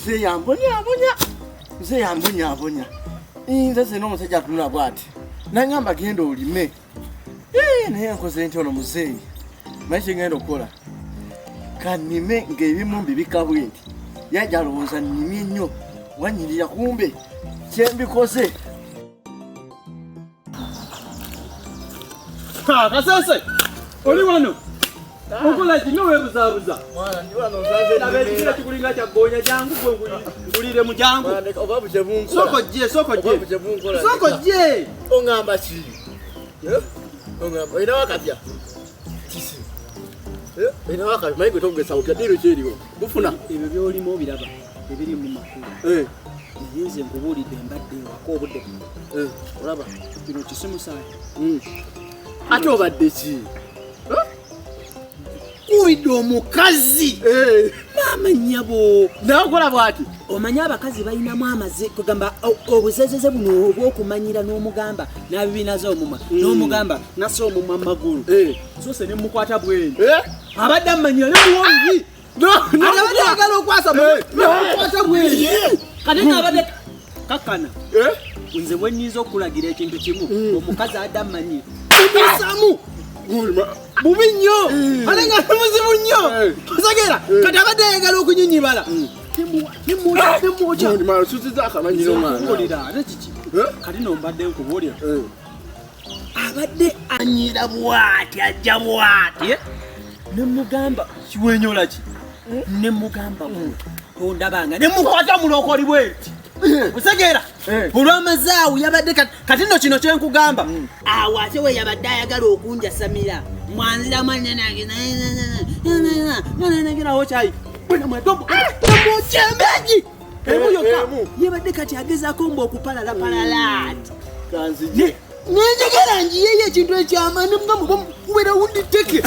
Nze yambonya. Nze sino omusajja atunula bw'ati. Nangamba genda olime. Naye nkoze ntyo ono muzeeyi. Maisha ngenda okukola. Kanime ng'ebimu mbibika bwenti. Yajja alowooza nnimye nnyo. Wanyirira kumbe. Kyembikoze. Kasese! Oli wano! Okola kino weebuzaabuza. Mwana ndi wano nsanze nnimye. Kila kikulinga kya ggoonya jangu gwe ngulire mu jangu. Oba buje bunkola. Soko gye! Ongamba ki? Ongamba olina wakapya? Kisi. Olina wakapya? Mayi gwe togesa opya diro kyeriwo. Bufuna. Ebyo by'olimu obiraba ebiri mu makulu. Nze nkubuulidde mbadde ewaka obudde. Olaba kino kisimusaayi. Ate obadde ki? Kuwidde omukazi. Maama nnyabo. Nakola bw'ati. Omanya abakazi balinamu amaze kugamba obuzezeze buno obw'okumanyira n'omugamba n'abibinaze omumwa n'omugamba nase omumwa mu magulu. Zose ne mukwata bweni. Abadde amanyira ne muwongi. Abadde agala okwasa mukwata bweni. Kati n'abadde kakkana. Nze bwe nniza okulagira ekintu kimu omukazi adde amanyira. Omusamu. Bubi nnyo. Ate nga muzibu nnyo. Kusagera kati abadde ayagala okunyinyibala. Kati nombadde nkubuulira abadde anyira bw'ati ajja bw'ati ne mugamba kiwenyola ki ne mugamba ondabanga ne mukwata mulokoli bweti osegeera olw'amazaawu yabadde kati nno kino kyenkugamba awo ate we yabadde ayagala okunjasamira mwanzira mwanyanange nanagirawo kyayi Chembeji! Yabadde kati agezaako mbu okupalalaati. Nenjagala njiyeyo ekintu ekyamaani mugamu kubeera wundi teke.